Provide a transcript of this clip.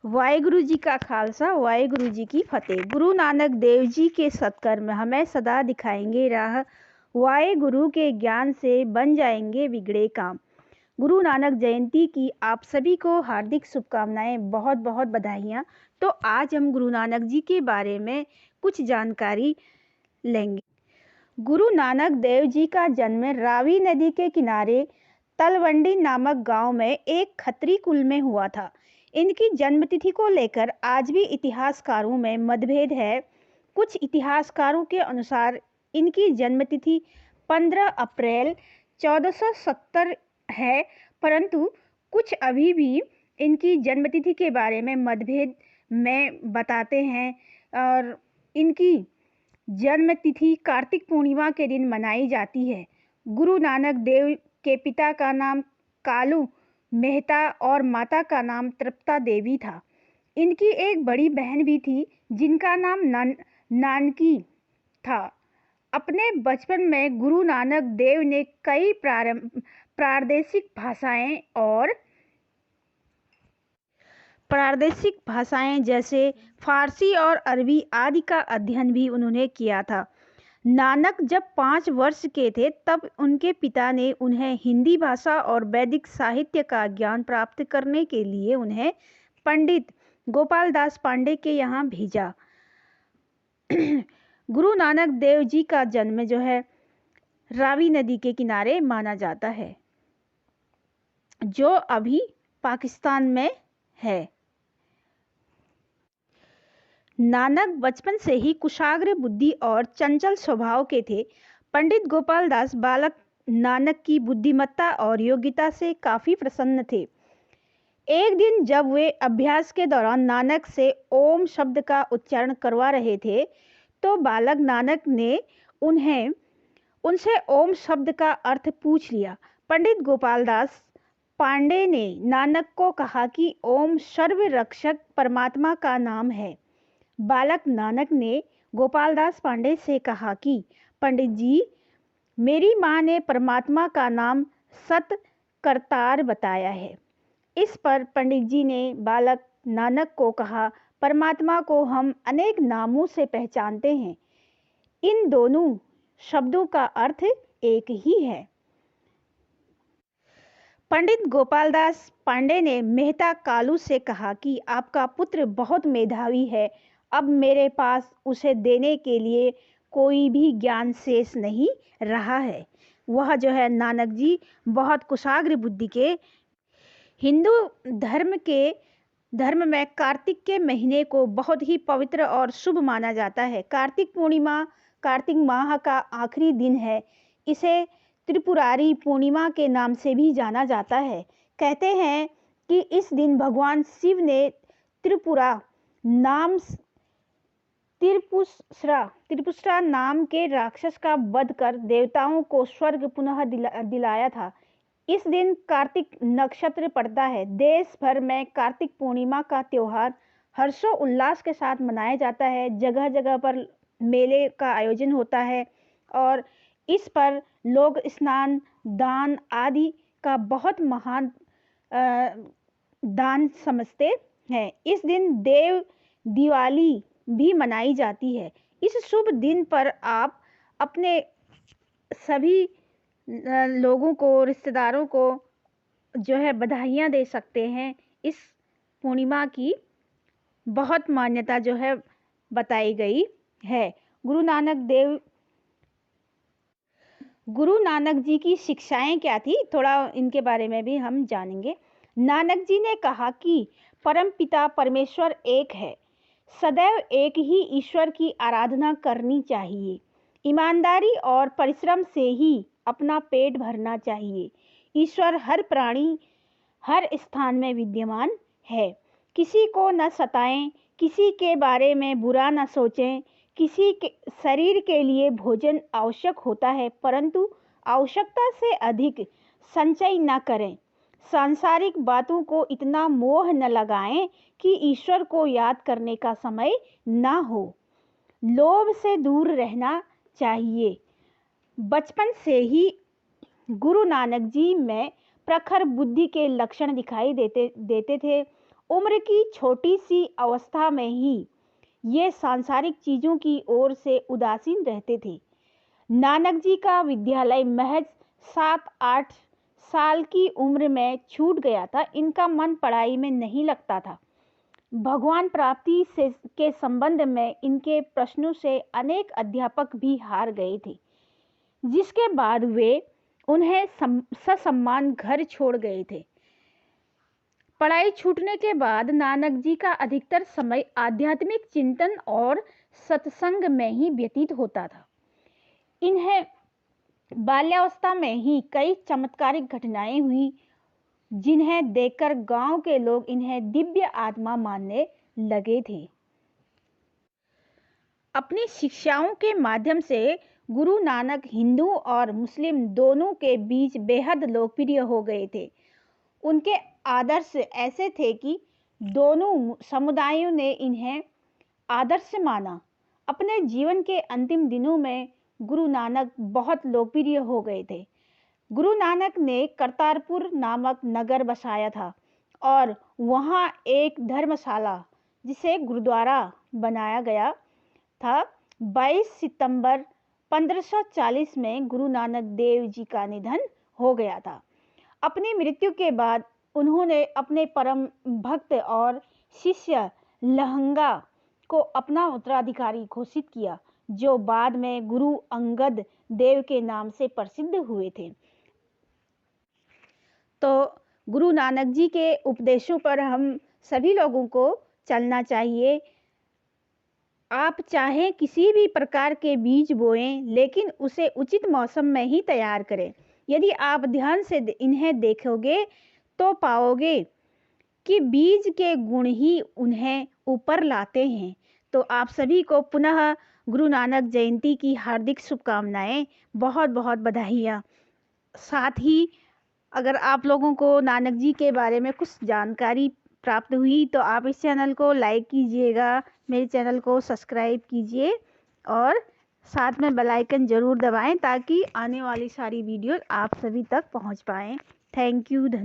वाहेगुरु जी का खालसा वाहेगुरु जी की फतेह। गुरु नानक देव जी के सत्कर्म हमें सदा दिखाएंगे राह। वाहेगुरु के ज्ञान से बन जाएंगे बिगड़े काम। गुरु नानक जयंती की आप सभी को हार्दिक शुभकामनाएं, बहुत बहुत बधाइयाँ। तो आज हम गुरु नानक जी के बारे में कुछ जानकारी लेंगे। गुरु नानक देव जी का जन्म रावी नदी के किनारे तलवंडी नामक गांव में एक खत्री कुल में हुआ था। इनकी जन्मतिथि को लेकर आज भी इतिहासकारों में मतभेद है। कुछ इतिहासकारों के अनुसार इनकी जन्मतिथि 15 अप्रैल 1470 है, परंतु कुछ अभी भी इनकी जन्मतिथि के बारे में मतभेद में बताते हैं। और इनकी जन्मतिथि कार्तिक पूर्णिमा के दिन मनाई जाती है। गुरु नानक देव के पिता का नाम कालू मेहता और माता का नाम तृप्ता देवी था। इनकी एक बड़ी बहन भी थी जिनका नाम नानकी था। अपने बचपन में गुरु नानक देव ने कई प्रादेशिक भाषाएं जैसे फारसी और अरबी आदि का अध्ययन भी उन्होंने किया था। नानक जब 5 वर्ष के थे तब उनके पिता ने उन्हें हिंदी भाषा और वैदिक साहित्य का ज्ञान प्राप्त करने के लिए उन्हें पंडित गोपाल दास पांडे के यहाँ भेजा। गुरु नानक देव जी का जन्म जो है रावी नदी के किनारे माना जाता है, जो अभी पाकिस्तान में है। नानक बचपन से ही कुशाग्र बुद्धि और चंचल स्वभाव के थे। पंडित गोपाल दास बालक नानक की बुद्धिमत्ता और योग्यता से काफ़ी प्रसन्न थे। एक दिन जब वे अभ्यास के दौरान नानक से ओम शब्द का उच्चारण करवा रहे थे तो बालक नानक ने उनसे ओम शब्द का अर्थ पूछ लिया। पंडित गोपाल दास पांडे ने नानक को कहा कि ओम सर्वरक्षक परमात्मा का नाम है। बालक नानक ने गोपालदास पांडे से कहा कि पंडित जी, मेरी माँ ने परमात्मा का नाम सत करतार बताया है। इस पर पंडित जी ने बालक नानक को कहा, परमात्मा को हम अनेक नामों से पहचानते हैं, इन दोनों शब्दों का अर्थ एक ही है। पंडित गोपालदास पांडे ने मेहता कालू से कहा कि आपका पुत्र बहुत मेधावी है, अब मेरे पास उसे देने के लिए कोई भी ज्ञान शेष नहीं रहा है। वह जो है नानक जी बहुत कुशाग्र बुद्धि के। हिंदू धर्म में कार्तिक के महीने को बहुत ही पवित्र और शुभ माना जाता है। कार्तिक पूर्णिमा कार्तिक माह का आखिरी दिन है। इसे त्रिपुरारी पूर्णिमा के नाम से भी जाना जाता है। कहते हैं कि इस दिन भगवान शिव ने त्रिपुष्रा नाम के राक्षस का वध कर देवताओं को स्वर्ग पुनः दिलाया था। इस दिन कार्तिक नक्षत्र पड़ता है। देश भर में कार्तिक पूर्णिमा का त्योहार हर्षोल्लास के साथ मनाया जाता है। जगह जगह पर मेले का आयोजन होता है और इस पर लोग स्नान दान आदि का बहुत महान दान समझते हैं। इस दिन देव दिवाली भी मनाई जाती है। इस शुभ दिन पर आप अपने सभी लोगों को, रिश्तेदारों को जो है बधाइयाँ दे सकते हैं। इस पूर्णिमा की बहुत मान्यता जो है बताई गई है। गुरु नानक जी की शिक्षाएं क्या थी, थोड़ा इनके बारे में भी हम जानेंगे। नानक जी ने कहा कि परमपिता परमेश्वर एक है, सदैव एक ही ईश्वर की आराधना करनी चाहिए। ईमानदारी और परिश्रम से ही अपना पेट भरना चाहिए। ईश्वर हर प्राणी हर स्थान में विद्यमान है। किसी को न सताएं, किसी के बारे में बुरा न सोचें। किसी के शरीर के लिए भोजन आवश्यक होता है, परंतु आवश्यकता से अधिक संचय न करें। सांसारिक बातों को इतना मोह न लगाएं कि ईश्वर को याद करने का समय न हो। लोभ से दूर रहना चाहिए। बचपन से ही गुरु नानक जी में प्रखर बुद्धि के लक्षण दिखाई देते थे। उम्र की छोटी सी अवस्था में ही ये सांसारिक चीज़ों की ओर से उदासीन रहते थे। नानक जी का विद्यालय महज 7-8 साल की उम्र में छूट गया था। इनका मन पढ़ाई में नहीं लगता था। भगवान प्राप्ति के संबंध में इनके प्रश्नों से अनेक अध्यापक भी हार गए थे, जिसके बाद वे उन्हें ससम्मान घर छोड़ गए थे। पढ़ाई छूटने के बाद नानक जी का अधिकतर समय आध्यात्मिक चिंतन और सत्संग में ही व्यतीत होता था। इन्हें बाल्यावस्था में ही कई चमत्कारिक घटनाएं हुई, जिन्हें देखकर गांव के लोग इन्हें दिव्य आत्मा मानने लगे थे। अपनी शिक्षाओं के माध्यम से गुरु नानक हिंदू और मुस्लिम दोनों के बीच बेहद लोकप्रिय हो गए थे। उनके आदर्श ऐसे थे कि दोनों समुदायों ने इन्हें आदर्श माना। अपने जीवन के अंतिम दिनों में गुरु नानक बहुत लोकप्रिय हो गए थे। गुरु नानक ने करतारपुर नामक नगर बसाया था और वहाँ एक धर्मशाला, जिसे गुरुद्वारा बनाया गया था। 22 सितंबर 1540 में गुरु नानक देव जी का निधन हो गया था। अपनी मृत्यु के बाद उन्होंने अपने परम भक्त और शिष्य लहंगा को अपना उत्तराधिकारी घोषित किया, जो बाद में गुरु अंगद देव के नाम से प्रसिद्ध हुए थे। तो गुरु नानक जी के उपदेशों पर हम सभी लोगों को चलना चाहिए। आप चाहे किसी भी प्रकार के बीज बोएं, लेकिन उसे उचित मौसम में ही तैयार करें। यदि आप ध्यान से इन्हें देखोगे तो पाओगे कि बीज के गुण ही उन्हें ऊपर लाते हैं। तो आप सभी को पुनः गुरु नानक जयंती की हार्दिक शुभकामनाएं, बहुत बहुत बधाइयाँ। साथ ही अगर आप लोगों को नानक जी के बारे में कुछ जानकारी प्राप्त हुई तो आप इस चैनल को लाइक कीजिएगा, मेरे चैनल को सब्सक्राइब कीजिए और साथ में बेल आइकन ज़रूर दबाएं, ताकि आने वाली सारी वीडियो आप सभी तक पहुंच पाएं। थैंक यू, धन्यवाद।